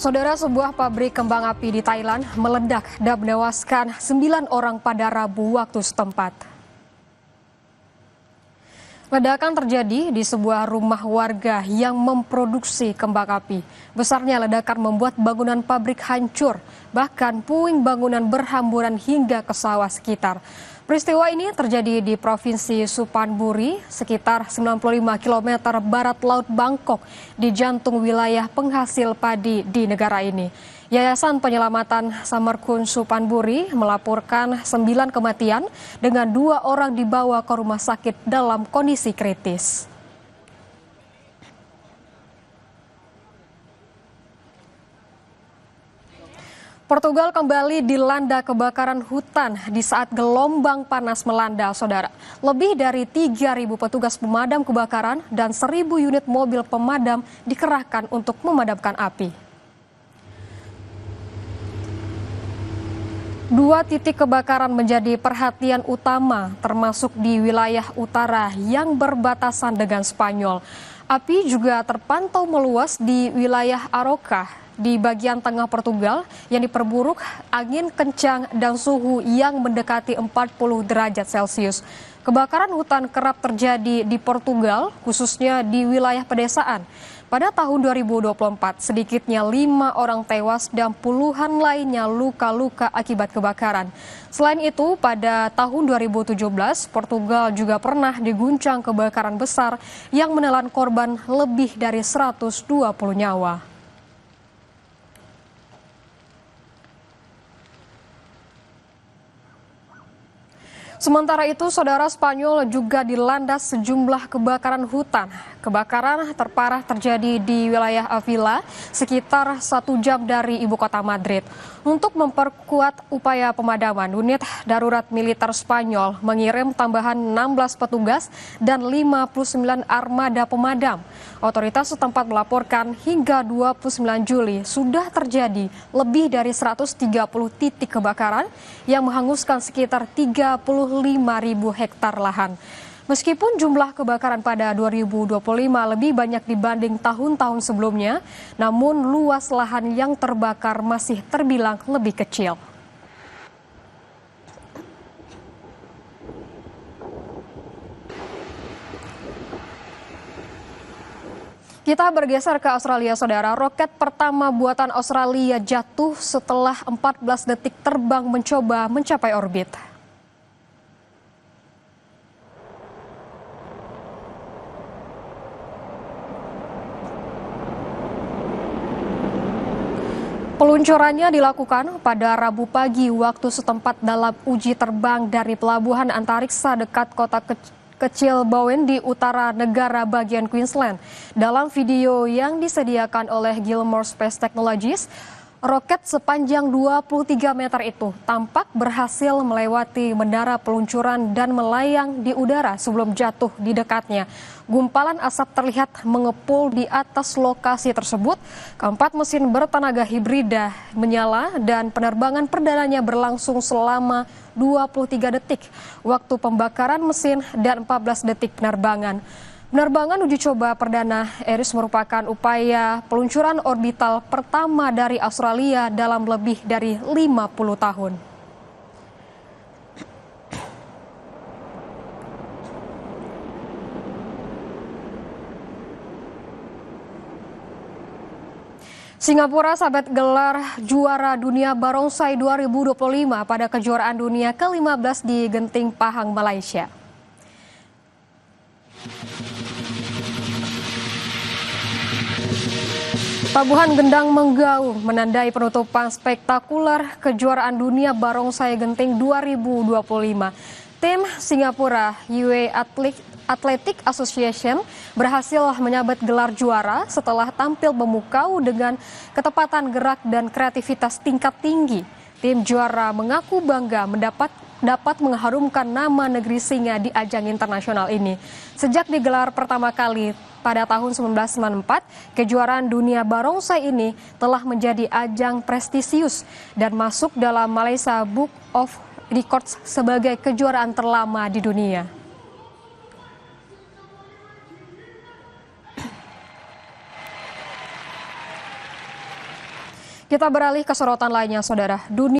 Saudara, sebuah pabrik kembang api di Thailand meledak dan menewaskan 9 orang pada Rabu waktu setempat. Ledakan terjadi di sebuah rumah warga yang memproduksi kembang api. Besarnya ledakan membuat bangunan pabrik hancur, bahkan puing bangunan berhamburan hingga ke sawah sekitar. Peristiwa ini terjadi di Provinsi Suphanburi, sekitar 95 km barat Laut Bangkok, di jantung wilayah penghasil padi di negara ini. Yayasan Penyelamatan Samarkand Suphanburi melaporkan 9 kematian dengan 2 orang dibawa ke rumah sakit dalam kondisi kritis. Portugal kembali dilanda kebakaran hutan di saat gelombang panas melanda, saudara. Lebih dari 3.000 petugas pemadam kebakaran dan 1.000 unit mobil pemadam dikerahkan untuk memadamkan api. 2 titik kebakaran menjadi perhatian utama, termasuk di wilayah utara yang berbatasan dengan Spanyol. Api juga terpantau meluas di wilayah Aroca, di bagian tengah Portugal yang diperburuk angin kencang dan suhu yang mendekati 40 derajat Celcius. Kebakaran hutan kerap terjadi di Portugal, khususnya di wilayah pedesaan. Pada tahun 2024, sedikitnya 5 orang tewas dan puluhan lainnya luka-luka akibat kebakaran. Selain itu, pada tahun 2017, Portugal juga pernah diguncang kebakaran besar yang menelan korban lebih dari 120 nyawa. Sementara itu, saudara, Spanyol juga dilanda sejumlah kebakaran hutan. Kebakaran terparah terjadi di wilayah Avila, sekitar 1 jam dari ibu kota Madrid. Untuk memperkuat upaya pemadaman, unit darurat militer Spanyol mengirim tambahan 16 petugas dan 59 armada pemadam. Otoritas setempat melaporkan hingga 29 Juli sudah terjadi lebih dari 130 titik kebakaran yang menghanguskan sekitar 35.000 hektar lahan. Meskipun jumlah kebakaran pada 2025 lebih banyak dibanding tahun-tahun sebelumnya, namun luas lahan yang terbakar masih terbilang lebih kecil. Kita bergeser ke Australia, saudara. Roket pertama buatan Australia jatuh setelah 14 detik terbang mencoba mencapai orbit. Peluncurannya dilakukan pada Rabu pagi waktu setempat dalam uji terbang dari pelabuhan antariksa dekat kota kecil Bowen di utara negara bagian Queensland. Dalam video yang disediakan oleh Gilmore Space Technologies, roket sepanjang 23 meter itu tampak berhasil melewati menara peluncuran dan melayang di udara sebelum jatuh di dekatnya. Gumpalan asap terlihat mengepul di atas lokasi tersebut. Keempat mesin bertenaga hibrida menyala dan penerbangan perdananya berlangsung selama 23 detik waktu pembakaran mesin dan 14 detik penerbangan. Penerbangan uji coba perdana Eris merupakan upaya peluncuran orbital pertama dari Australia dalam lebih dari 50 tahun. Singapura sabet gelar juara dunia barongsai 2025 pada kejuaraan dunia ke-15 di Genting Pahang, Malaysia. Tabuhan gendang menggaung menandai penutupan spektakuler kejuaraan dunia barongsai genting 2025. Tim Singapura UA Athletic Association berhasil menyabet gelar juara setelah tampil memukau dengan ketepatan gerak dan kreativitas tingkat tinggi. Tim juara mengaku bangga dapat mengharumkan nama negeri singa di ajang internasional ini. Sejak digelar pertama kali pada tahun 1994, kejuaraan dunia barongsai ini telah menjadi ajang prestisius dan masuk dalam Malaysia Book of Records sebagai kejuaraan terlama di dunia. Kita beralih ke sorotan lainnya, Saudara. Dunia